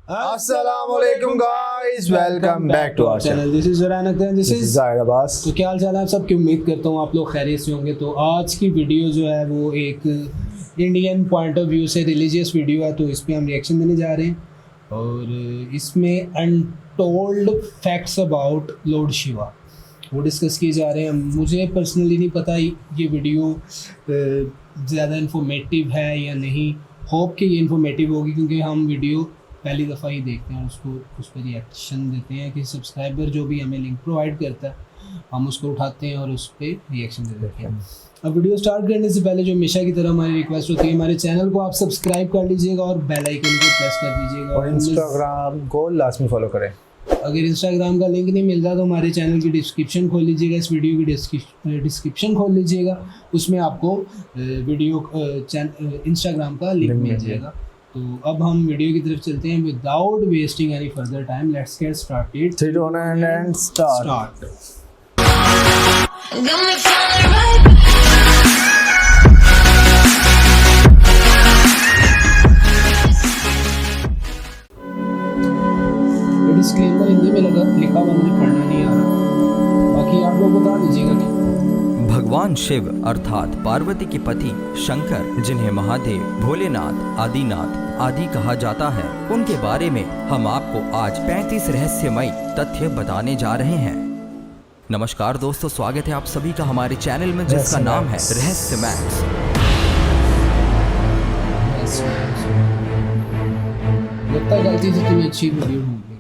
Assalamualaikum guys, welcome back to our channel. This is Zurain Akhtar, this is Zahir Abbas. तो क्या हाल चाल है आप सबकी। उम्मीद करता हूँ आप लोग खैरियत से होंगे। तो आज की वीडियो जो है वो एक इंडियन पॉइंट ऑफ व्यू से रिलीजियस वीडियो है, तो इस पर हम रिएक्शन देने जा रहे हैं और इसमें untold facts about Lord Shiva वो डिस्कस किए जा रहे हैं। मुझे पर्सनली नहीं पता ये वीडियो ज़्यादा इन्फॉर्मेटिव है या नहीं। होप कि ये इन्फॉर्मेटिव होगी क्योंकि हम वीडियो पहली दफ़ा ही देखते हैं, उसको उस पर रिएक्शन देते हैं कि सब्सक्राइबर जो भी हमें लिंक प्रोवाइड करता है हम उसको उठाते हैं और उस पर रिएक्शन दे देते हैं। अब वीडियो स्टार्ट करने से पहले जो हमेशा की तरह हमारी रिक्वेस्ट होती है, हमारे चैनल को आप सब्सक्राइब कर लीजिएगा और बेल आइकन को प्रेस कर दीजिएगा और इंस्टाग्राम को लाजमी फॉलो करें। अगर इंस्टाग्राम का लिंक नहीं मिल रहा तो हमारे चैनल की डिस्क्रिप्शन खोल लीजिएगा, इस वीडियो की डिस्क्रिप्शन खोल लीजिएगा, उसमें आपको वीडियो इंस्टाग्राम का लिंक मिल जाएगा। तो अब हम वीडियो की तरफ चलते हैं। Without wasting any further time let's get started. 3 2 1 and start. Disclaimer Hindi में लिखा हुआ मुझे पढ़ना नहीं आ रहा, बाकी आप लोग बता दीजिएगा कि भगवान शिव अर्थात पार्वती के पति शंकर, जिन्हें महादेव, भोलेनाथ, आदिनाथ आदि कहा जाता है, उनके बारे में हम आपको आज 35 रहस्यमयी तथ्य बताने जा रहे हैं। नमस्कार दोस्तों, स्वागत है आप सभी का हमारे चैनल में जिसका नाम है रहस्य मैक्स। लगता है गलती से तुम्हें अच्छी वीडियो ढूंढ ली।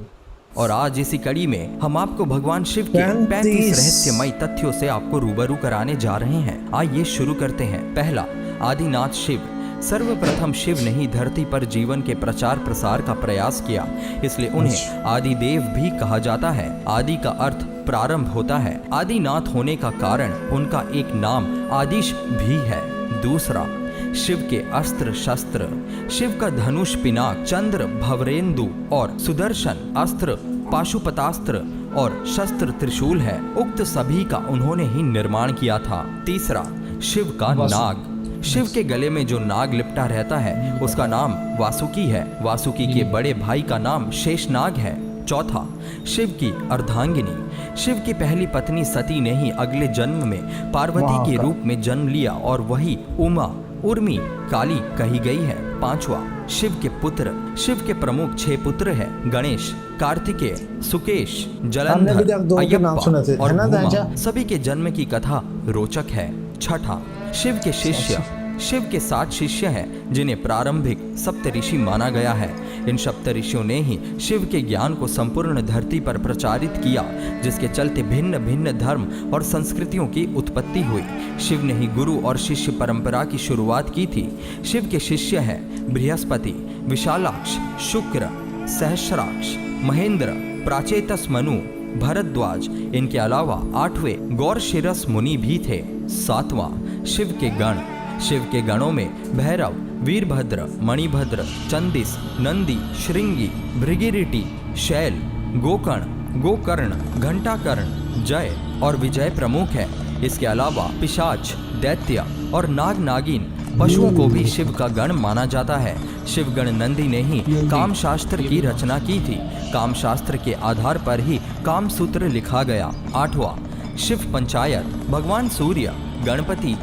और आज इसी कड़ी में हम आपको भगवान शिव के 35 रहस्यमयी तथ्यों से आपको रूबरू कराने जा रहे हैं। आइए शुरू करते हैं। पहला, आदिनाथ शिव। सर्वप्रथम शिव ने ही धरती पर जीवन के प्रचार प्रसार का प्रयास किया, इसलिए उन्हें आदिदेव भी कहा जाता है। आदि का अर्थ प्रारंभ होता है। आदिनाथ होने का कारण उनका एक नाम आदिश भी है। दूसरा, शिव के अस्त्र शस्त्र। शिव का धनुष, पिनाक, चंद्र, भवरेंदु और सुदर्शन अस्त्र, पाशुपतास्त्र और शस्त्र त्रिशूल है। उक्त सभी का उन्होंने ही निर्माण किया था। तीसरा, शिव का नाग। शिव के गले में जो नाग लिपटा रहता है उसका नाम वासुकी है। वासुकी के बड़े भाई का नाम शेषनाग है। चौथा, शिव की अर्धांगिनी। शिव की पहली पत्नी सती ने ही अगले जन्म में पार्वती के रूप में जन्म लिया और वही उमा, उर्मी, काली कही गई है। पांचवा, शिव के पुत्र। शिव के प्रमुख 6 पुत्र हैं: गणेश, कार्तिकेय, सुकेश, जलंधर, अयप्पा और भूमा। सभी के जन्म की कथा रोचक है। छठा, शिव के शिष्य। शिव के 7 शिष्य हैं जिन्हें प्रारंभिक सप्तऋषि माना गया है। इन सप्तऋषियों ने ही शिव के ज्ञान को संपूर्ण धरती पर प्रचारित किया, जिसके चलते भिन्न भिन्न धर्म और संस्कृतियों की उत्पत्ति हुई। शिव ने ही गुरु और शिष्य परंपरा की शुरुआत की थी। शिव के शिष्य हैं बृहस्पति, विशालाक्ष, शुक्र, सहस्राक्ष, महेंद्र, प्राचेतस मनु, भरद्वाज। इनके अलावा 8वें गौरशिरस मुनि भी थे। 7वां, शिव के गण। शिव के गणों में भैरव, वीरभद्र, मणिभद्र, चंदिस, नंदी, श्रृंगी, भृगिरिटी, शैल, गोकर्ण, गोकर्ण, घंटाकर्ण, जय और विजय प्रमुख है। इसके अलावा पिशाच, दैत्य और नाग नागिन पशुओं को भी शिव का गण माना जाता है। शिवगण नंदी ने ही काम शास्त्र की रचना की थी। काम शास्त्र के आधार पर ही काम सूत्र लिखा गया। 8वां, शिव पंचायत। भगवान सूर्य, गणपति,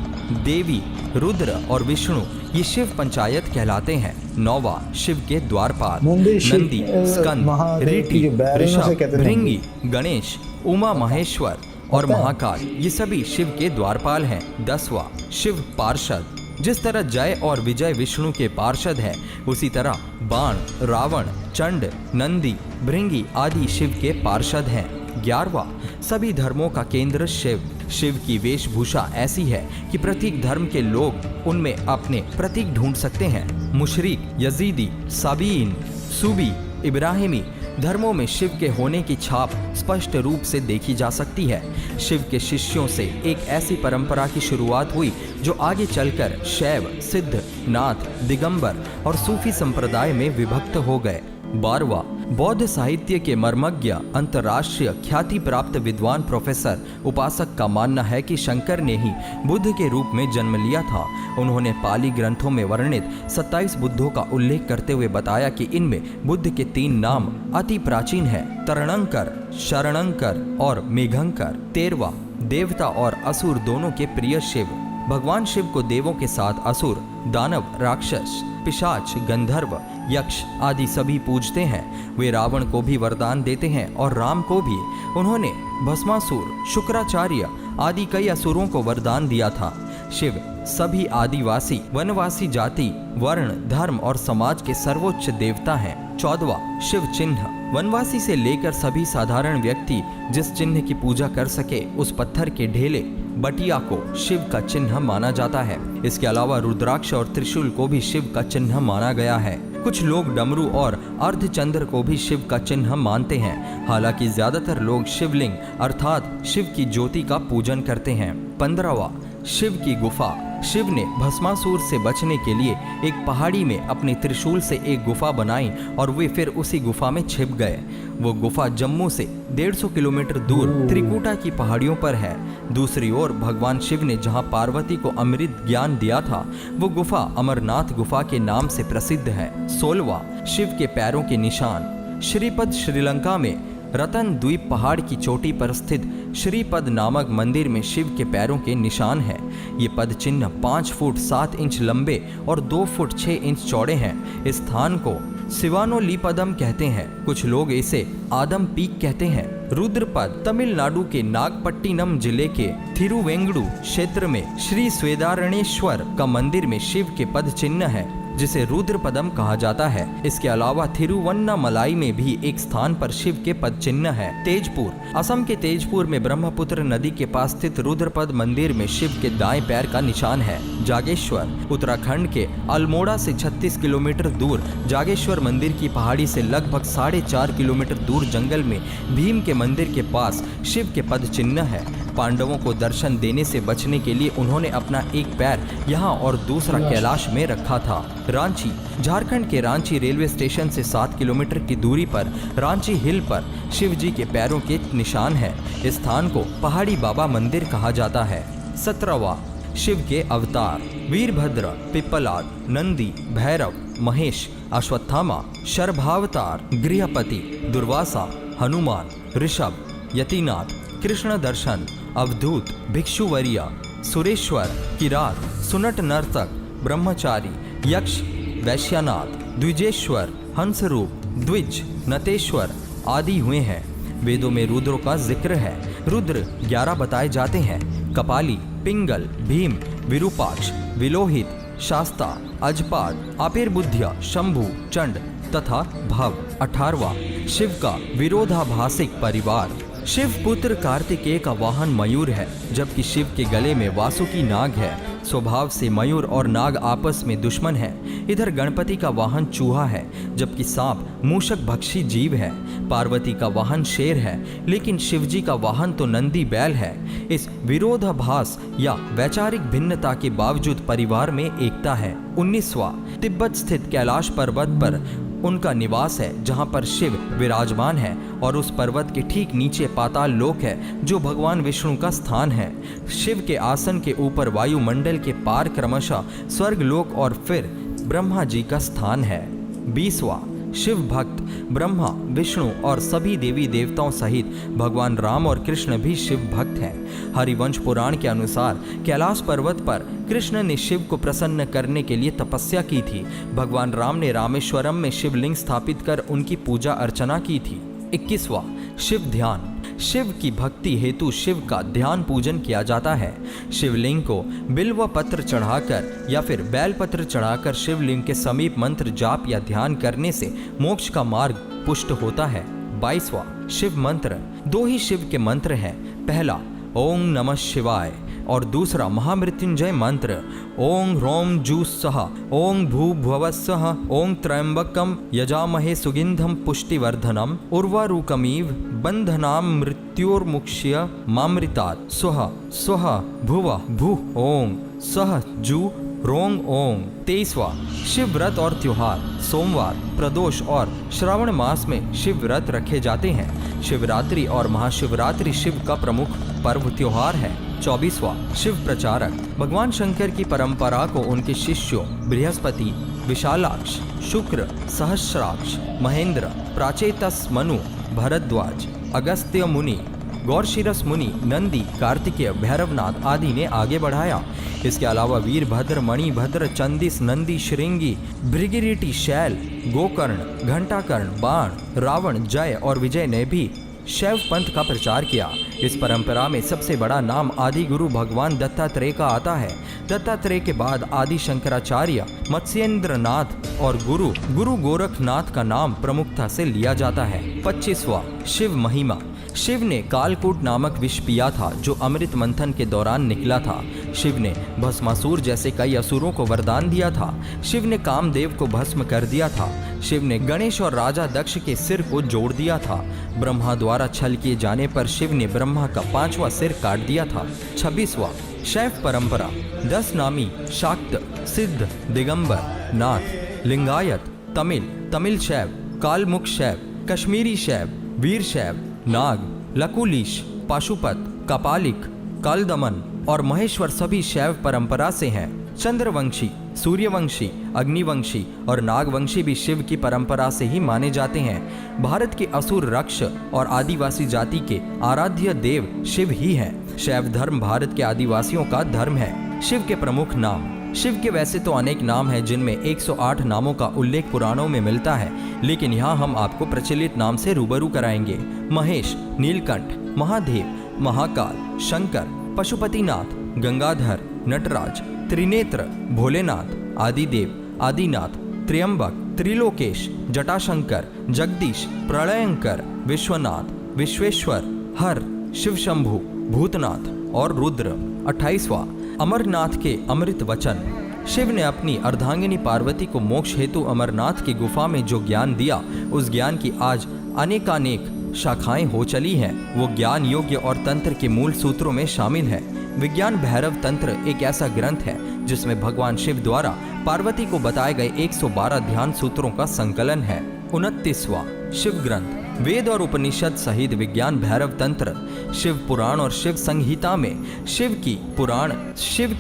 देवी, रुद्र और विष्णु ये शिव पंचायत कहलाते हैं। 9वां, शिव के द्वारपाल। नंदी, स्कंद, ऋषि, ऋषभ, भृंगी, गणेश, उमा महेश्वर और महाकाल ये सभी शिव के द्वारपाल हैं। 10वां, शिव पार्षद। जिस तरह जय और विजय विष्णु के पार्षद है, उसी तरह बाण, रावण, चंड, नंदी, भृंगी आदि शिव के पार्षद हैं। 11वां, सभी धर्मों का केंद्र शिव। शिव की वेशभूषा ऐसी है कि प्रत्येक धर्म के लोग उनमें अपने प्रतीक ढूंढ सकते हैं। मुशरिक, यजीदी, साबीन, सूबी, इब्राहिमी धर्मों में शिव के होने की छाप स्पष्ट रूप से देखी जा सकती है। शिव के शिष्यों से एक ऐसी परंपरा की शुरुआत हुई जो आगे चलकर शैव, सिद्ध, नाथ, दिगंबर और सूफी संप्रदाय में विभक्त हो गए। 12वां, बौद्ध साहित्य के मर्मज्ञ अंतर्राष्ट्रीय ख्याति प्राप्त विद्वान प्रोफेसर उपासक का मानना है कि शंकर ने ही बुद्ध के रूप में जन्म लिया था। उन्होंने पाली ग्रंथों में वर्णित 27 बुद्धों का उल्लेख करते हुए बताया कि इनमें बुद्ध के 3 नाम अति प्राचीन है, तरणंकर, शरणंकर और मेघंकर। 13वां, देवता और असुर दोनों के प्रिय शिव। भगवान शिव को देवों के साथ असुर, दानव, राक्षस, पिशाच, गंधर्व, यक्ष आदि सभी पूजते हैं। वे रावण को भी वरदान देते हैं और राम को भी। उन्होंने भस्मासुर, शुक्राचार्य आदि कई असुरों को वरदान दिया था। शिव सभी आदिवासी, वनवासी जाति, वर्ण, धर्म और समाज के सर्वोच्च देवता हैं। 14वां, शिव चिन्ह। वनवासी से लेकर सभी साधारण व्यक्ति जिस चिन्ह की पूजा कर सके उस पत्थर के ढेले बटिया को शिव का चिन्ह माना जाता है। इसके अलावा रुद्राक्ष और त्रिशूल को भी शिव का चिन्ह माना गया है। कुछ लोग डमरू और अर्धचंद्र को भी शिव का चिन्ह मानते हैं। हालांकि ज्यादातर लोग शिवलिंग अर्थात शिव की ज्योति का पूजन करते हैं। 15वां, शिव की गुफा। शिव ने भस्मासुर से बचने के लिए एक पहाड़ी में अपने त्रिशूल से एक गुफा बनाई और वे फिर उसी गुफा में छिप गए। वो गुफा जम्मू से 150 किलोमीटर दूर त्रिकुटा की पहाड़ियों पर है। दूसरी ओर भगवान शिव ने जहां पार्वती को अमृत ज्ञान दिया था, वो गुफा अमरनाथ गुफा के नाम से प्रसिद्ध है। 16वां, शिव के पैरों के निशान। श्रीपद श्रीलंका में रतन द्वीप पहाड़ की चोटी पर स्थित श्रीपद नामक मंदिर में शिव के पैरों के निशान है। ये पद चिन्ह 5 फुट 7 इंच लंबे और 2 फुट 6 इंच चौड़े हैं। इस स्थान को शिवानोलीपदम कहते हैं। कुछ लोग इसे आदम पीक कहते हैं। रुद्रपद तमिलनाडु के नागपट्टिनम जिले के थिरुवेंगडू क्षेत्र में श्री स्वेदारणेश्वर का मंदिर में शिव के पद चिन्ह है, जिसे रुद्रपदम कहा जाता है। इसके अलावा थिरुवन्नामलाई में भी एक स्थान पर शिव के पद चिन्ह है। तेजपुर, असम के तेजपुर में ब्रह्मपुत्र नदी के पास स्थित रुद्रपद मंदिर में शिव के दाएं पैर का निशान है। जागेश्वर, उत्तराखंड के अल्मोड़ा से 36 किलोमीटर दूर जागेश्वर मंदिर की पहाड़ी से लगभग 4.5 किलोमीटर दूर जंगल में भीम के मंदिर के पास शिव के पद चिन्ह है। पांडवों को दर्शन देने से बचने के लिए उन्होंने अपना एक पैर यहाँ और दूसरा कैलाश में रखा था। रांची, झारखंड के रांची रेलवे स्टेशन से 7 किलोमीटर की दूरी पर रांची हिल पर शिव जी के पैरों के निशान है। इस स्थान को पहाड़ी बाबा मंदिर कहा जाता है। 17वां, शिव के अवतार। वीरभद्र, पिप्पलाद, नंदी, भैरव, महेश, अश्वत्थामा, शर्भावतार, गृहपति, दुर्वासा, हनुमान, ऋषभ, यतिनाथ, कृष्ण दर्शन, अवधूत, भिक्षुवरिया, सुरेश्वर, किरात, सुनट नर्तक, ब्रह्मचारी, यक्ष, वैश्यनाथ, द्विजेश्वर, हंसरूप, द्विज, नतेश्वर आदि हुए हैं। वेदों में रुद्रों का जिक्र है। रुद्र 11 बताए जाते हैं। कपाली, पिंगल, भीम, विरूपाक्ष, विलोहित, शास्ता, अजपाद, आपेरबुद्ध्य, शंभु, चंड तथा भव। 18वां, शिव का विरोधाभासिक परिवार। शिव पुत्र कार्तिकेय का वाहन मयूर है, जबकि शिव के गले में वासुकी नाग है। स्वभाव से मयूर और नाग आपस में दुश्मन है। इधर गणपति का वाहन चूहा है, जबकि सांप मूषक भक्षी जीव है। पार्वती का वाहन शेर है, लेकिन शिवजी का वाहन तो नंदी बैल है। इस विरोधाभास या वैचारिक भिन्नता के बावजूद परिवार में एकता है। 19वां, तिब्बत स्थित कैलाश पर्वत पर उनका निवास है, जहां पर शिव विराजमान है और उस पर्वत के ठीक नीचे पाताल लोक है, जो भगवान विष्णु का स्थान है। शिव के आसन के ऊपर वायुमंडल के पार क्रमशः स्वर्ग लोक और फिर ब्रह्मा जी का स्थान है। 20वां, शिव भक्त। ब्रह्मा, विष्णु और सभी देवी देवताओं सहित भगवान राम और कृष्ण भी शिव भक्त हैं। हरिवंश पुराण के अनुसार कैलाश पर्वत पर कृष्ण ने शिव को प्रसन्न करने के लिए तपस्या की थी। भगवान राम ने रामेश्वरम में शिवलिंग स्थापित कर उनकी पूजा अर्चना की थी। 21वां, शिव ध्यान। शिव की भक्ति हेतु शिव का ध्यान पूजन किया जाता है। शिवलिंग को बिल्व पत्र चढ़ाकर या फिर बैल पत्र चढ़ाकर शिवलिंग के समीप मंत्र जाप या ध्यान करने से मोक्ष का मार्ग पुष्ट होता है। 22वां, शिव मंत्र। 2 ही शिव के मंत्र हैं। पहला ओम नमः शिवाय और दूसरा महामृत्युंजय मंत्र ओम ह्रौम जू सह ओम भूभुवः सह ओम त्र्यंबकम यजामहे सुगंधम पुष्टिवर्धनम उर्वारुकमिव बंधनाम मृत्योर्मुक्ष्य मामृतात् स्वः स्वः भुवः भुः ओम सह जू रोंग ओंग। 23वां शिव व्रत और त्योहार। सोमवार, प्रदोष और श्रावण मास में शिव व्रत रखे जाते हैं। शिवरात्रि और महाशिवरात्रि शिव का प्रमुख पर्व त्योहार है। 24वां शिव प्रचारक। भगवान शंकर की परंपरा को उनके शिष्यों बृहस्पति, विशालाक्ष, शुक्र, सहस्राक्ष, महेंद्र, प्राचेतस मनु, भरद्वाज, अगस्त्य मुनि, गौरशिरस मुनि, नंदी, कार्तिकेय, भैरवनाथ आदि ने आगे बढ़ाया। इसके अलावा वीरभद्र, मणिभद्र, चंदिस, नंदी, श्रृंगी, भृगिरिटी, शैल, गोकर्ण, घंटाकर्ण, बाण, रावण, जय और विजय ने भी शैव पंथ का प्रचार किया। इस परंपरा में सबसे बड़ा नाम आदि गुरु भगवान दत्तात्रेय का आता है। दत्तात्रेय के बाद आदि शंकराचार्य, मत्स्येंद्र नाथ और गुरु गोरखनाथ का नाम प्रमुखता से लिया जाता है। 25वां शिव महिमा। शिव ने कालकूट नामक विष पिया था जो अमृत मंथन के दौरान निकला था। शिव ने भस्मासुर जैसे कई असुरों को वरदान दिया था। शिव ने कामदेव को भस्म कर दिया था। शिव ने गणेश और राजा दक्ष के सिर को जोड़ दिया था। ब्रह्मा द्वारा छल किए जाने पर शिव ने ब्रह्मा का 5वां सिर काट दिया था। 26वां शैव परंपरा। 10 नामी शाक्त, सिद्ध, दिगंबर, नाथ, लिंगायत, तमिल शैव, कालमुख शैव, कश्मीरी शैव, वीर शैव, नाग, लकुलीश, पाशुपत, कपालिक, कालदमन और महेश्वर सभी शैव परंपरा से हैं। चंद्रवंशी, सूर्यवंशी, अग्निवंशी और नागवंशी भी शिव की परंपरा से ही माने जाते हैं। भारत के असुर, रक्ष और आदिवासी जाति के आराध्य देव शिव ही हैं। शैव धर्म भारत के आदिवासियों का धर्म है। शिव के प्रमुख नाम। शिव के वैसे तो अनेक नाम हैं जिनमें 108 नामों का उल्लेख पुराणों में मिलता है, लेकिन यहाँ हम आपको प्रचलित नाम से रूबरू कराएंगे। महेश, नीलकंठ, महादेव, महाकाल, शंकर, पशुपतिनाथ, गंगाधर, नटराज, त्रिनेत्र, भोलेनाथ, आदिदेव, आदिनाथ, त्र्यंबक, त्रिलोकेश, जटाशंकर, जगदीश, प्रलयंकर, विश्वनाथ, विश्वेश्वर, हर, शिवशंभु, भूतनाथ और रुद्र। 28वां अमरनाथ के अमृत वचन। शिव ने अपनी अर्धांगिनी पार्वती को मोक्ष हेतु अमरनाथ की गुफा में जो ज्ञान दिया, उस ज्ञान की आज अनेकानेक शाखाएं हो चली हैं। वो ज्ञान योग्य और तंत्र के मूल सूत्रों में शामिल है। विज्ञान भैरव तंत्र एक ऐसा ग्रंथ है जिसमें भगवान शिव द्वारा पार्वती को बताए गए 112 ध्यान सूत्रों का संकलन है। 29वां शिव ग्रंथ। वेद और उपनिषद सहित विज्ञान भैरव तंत्र, शिव पुराण और शिव संहिता में शिव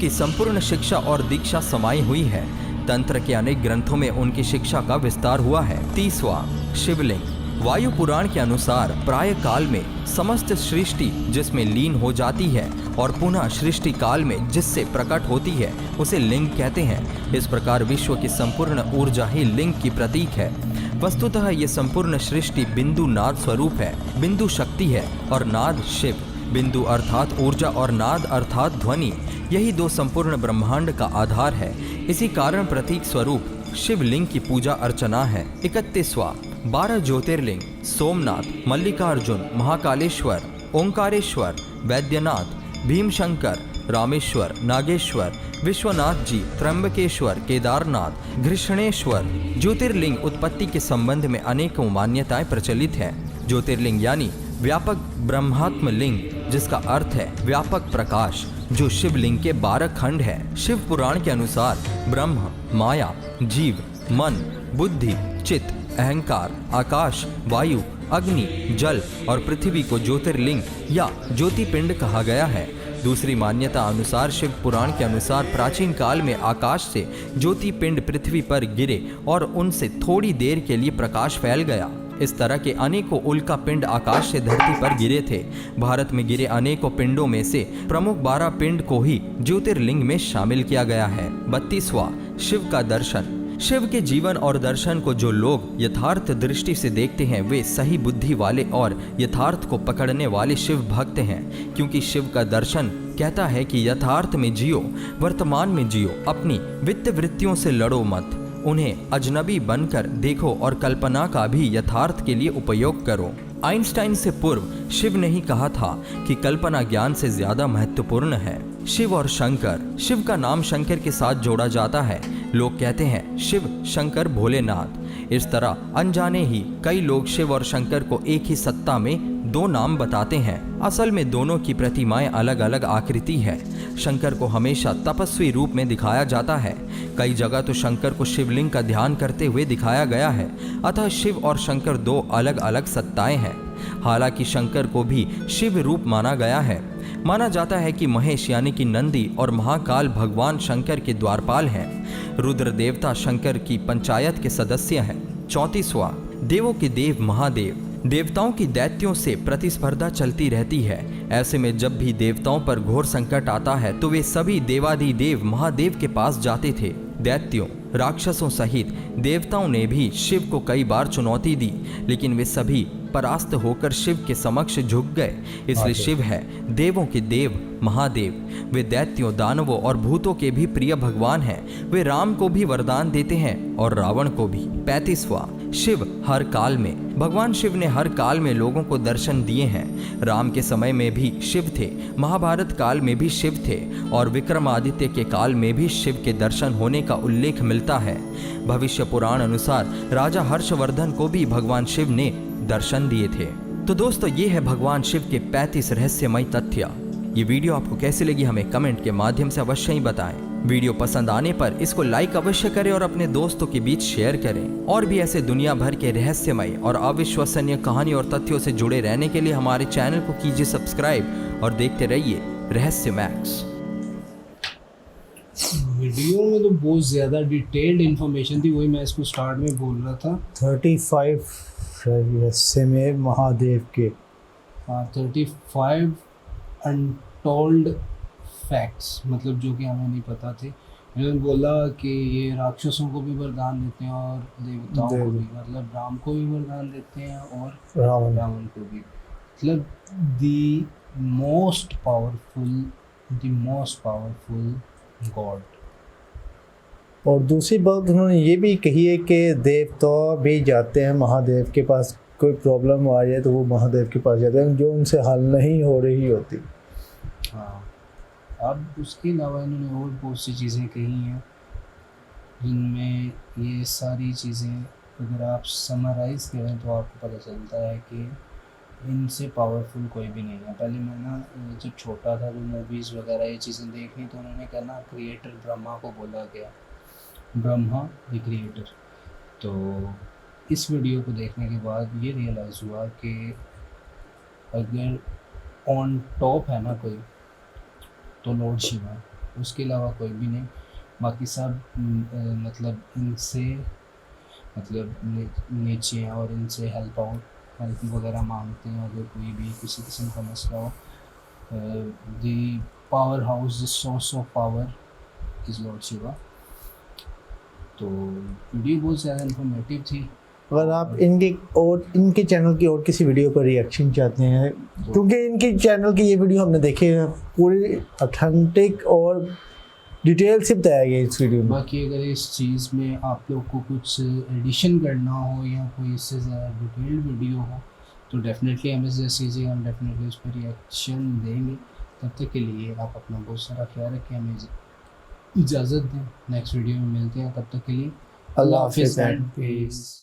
की संपूर्ण शिक्षा और दीक्षा समाई हुई है। तंत्र के अनेक ग्रंथों में उनकी शिक्षा का विस्तार हुआ है। 30वां शिवलिंग। वायु पुराण के अनुसार प्राय काल में समस्त सृष्टि जिसमें लीन हो जाती है और पुनः सृष्टि काल में जिससे प्रकट होती है उसे लिंग कहते हैं। इस प्रकार विश्व की संपूर्ण ऊर्जा ही लिंग की प्रतीक है। वस्तुतः ये संपूर्ण सृष्टि बिंदु नाद स्वरूप है। बिंदु शक्ति है और नाद शिव। बिंदु अर्थात ऊर्जा और नाद अर्थात ध्वनि, यही दो संपूर्ण ब्रह्मांड का आधार है। इसी कारण प्रतीक स्वरूप शिवलिंग की पूजा अर्चना है। 31वां 12 ज्योतिर्लिंग। सोमनाथ, मल्लिकार्जुन, महाकालेश्वर, ओंकारेश्वर, वैद्यनाथ, भीमशंकर, रामेश्वर, नागेश्वर, विश्वनाथ जी, त्र्यंबकेश्वर, केदारनाथ, घृष्णेश्वर। ज्योतिर्लिंग उत्पत्ति के संबंध में अनेकों मान्यताएं प्रचलित हैं। ज्योतिर्लिंग यानी व्यापक ब्रह्मात्म लिंग, जिसका अर्थ है व्यापक प्रकाश, जो शिवलिंग के 12 खंड है। शिव पुराण के अनुसार ब्रह्म, माया, जीव, मन, बुद्धि, चित्त, अहंकार, आकाश, वायु, अग्नि, जल और पृथ्वी को ज्योतिर्लिंग या ज्योतिपिंड कहा गया है। दूसरी मान्यता अनुसार शिव पुराण के अनुसार प्राचीन काल में आकाश से ज्योतिपिंड पृथ्वी पर गिरे और उनसे थोड़ी देर के लिए प्रकाश फैल गया। इस तरह के अनेकों उल्का पिंड आकाश से धरती पर गिरे थे। भारत में गिरे अनेकों पिंडों में से प्रमुख 12 पिंड को ही ज्योतिर्लिंग में शामिल किया गया है। 32वां शिव का दर्शन। शिव के जीवन और दर्शन को जो लोग यथार्थ दृष्टि से देखते हैं वे सही बुद्धि वाले और यथार्थ को पकड़ने वाले शिव भक्त हैं, क्योंकि शिव का दर्शन कहता है कि यथार्थ में जियो, वर्तमान में जियो, अपनी वित्त वृत्तियों से लड़ो मत, उन्हें अजनबी बनकर देखो और कल्पना का भी यथार्थ के लिए उपयोग करो। आइंस्टाइन से पूर्व शिव ने ही कहा था कि कल्पना ज्ञान से ज्यादा महत्वपूर्ण है। शिव और शंकर। शिव का नाम शंकर के साथ जोड़ा जाता है। लोग कहते हैं शिव, शंकर, भोलेनाथ। इस तरह अनजाने ही कई लोग शिव और शंकर को एक ही सत्ता में दो नाम बताते हैं। असल में दोनों की प्रतिमाएं अलग अलग आकृति है। शंकर को हमेशा तपस्वी रूप में दिखाया जाता है। कई जगह तो शंकर को शिवलिंग का ध्यान करते हुए दिखाया गया है। अतः शिव और शंकर दो अलग अलग सत्ताएं हैं। हालांकि शंकर को भी शिव रूप माना गया है। माना जाता है कि महेश यानी कि नंदी और महाकाल भगवान शंकर के द्वारपाल हैं। रुद्र देवता शंकर की पंचायत के सदस्य हैं। 34वां, देवों के देव महादेव। देवताओं की दैत्यों से प्रतिस्पर्धा चलती रहती है। ऐसे में जब भी देवताओं पर घोर संकट आता है तो वे सभी देवाधिदेव महादेव के पास जाते थे। दैत्यों, राक्षसों सहित देवताओं ने भी शिव को कई बार चुनौती दी, लेकिन वे सभी परास्त होकर शिव के समक्ष झुक गए। इसलिए शिव है देवों के देव महादेव। वे दैत्यों, दानवों और भूतों के भी प्रिय भगवान हैं। वे राम को भी वरदान देते हैं और रावण को भी। 35वां, शिव हर काल में। भगवान शिव ने हर काल में लोगों को दर्शन दिए हैं। राम के समय में भी शिव थे, महाभारत काल में भी शिव थे और विक्रमादित्य के काल में भी शिव के दर्शन होने का उल्लेख मिलता है। भविष्य पुराण अनुसार राजा हर्षवर्धन को भी भगवान शिव ने दर्शन दिए थे। तो दोस्तों, ये है भगवान शिव के 35 रहस्यमय तथ्य। ये वीडियो आपको कैसी लगी हमें कमेंट के माध्यम से अवश्य ही बताएं। वीडियो पसंद आने पर इसको लाइक अवश्य करें और अपने दोस्तों के बीच शेयर करें। और भी ऐसे दुनिया भर के रहस्यमय और अविश्वसनीय कहानी और तथ्यों से जुड़े रहने के लिए हमारे चैनल को कीजिए सब्सक्राइब और देखते रहिए रहस्य मैक्स। वीडियो में तो बहुत ज़्यादा डिटेल्ड इन्फॉर्मेशन थी, वही मैं इसको स्टार्ट में बोल रहा था। 35 रहस्य में महादेव के। हाँ, 35 अनटोल्ड फैक्ट्स, मतलब जो कि हमें नहीं पता थे। इन्होंने बोला कि ये राक्षसों को भी वरदान देते हैं और देवताओं को भी, मतलब राम को भी वरदान देते हैं और रावण को भी। मतलब द मोस्ट पावरफुल गॉड। और दूसरी बात उन्होंने ये भी कही है कि देवता भी जाते हैं महादेव के पास। कोई प्रॉब्लम आ जाए तो वो महादेव के पास जाते हैं, जो उनसे हल नहीं हो रही होती। हाँ, अब उसके अलावा इन्होंने और बहुत सी चीज़ें कही हैं जिनमें ये सारी चीज़ें अगर आप समराइज़ करें तो आपको पता चलता है कि इनसे पावरफुल कोई भी नहीं है। पहले मैं ना जब छोटा था तो मूवीज़ वगैरह ये चीज़ें देखी तो उन्होंने कहा ना क्रिएटर ब्रह्मा को बोला गया, ब्रह्मा द क्रिएटर। तो इस वीडियो को देखने के बाद ये रियलाइज़ हुआ कि अगर ऑन टॉप है ना कोई तो लॉर्ड शिवा, उसके अलावा कोई भी नहीं। बाकी सब मतलब इनसे मतलब नीचे हैं और इनसे हेल्प वगैरह मांगते हैं अगर कोई भी किसी किस्म का मसला हो। The power house, the source of power is Lord Shiva. तो वीडियो बहुत ज़्यादा इन्फॉर्मेटिव थी। अगर आप इनके चैनल की और किसी वीडियो पर रिएक्शन चाहते हैं, क्योंकि इनके चैनल की ये वीडियो हमने देखे हैं, पूरी ऑथेंटिक और डिटेल से बताया गया इस वीडियो में। बाकी अगर इस चीज़ में आप लोग को कुछ एडिशन करना हो या कोई इससे ज़्यादा डिटेल्ड वीडियो हो तो डेफिनेटली हमें सजेस्ट कीजिए, हम डेफिनेटली उस पर रिएक्शन देंगे। तब तक के लिए आप अपना बहुत सारा ख्याल रखें, हमें इजाज़त दें। नेक्स्ट वीडियो में मिलते हैं, तब तक के लिए अल्लाह हाफ़िज़ एंड पीस।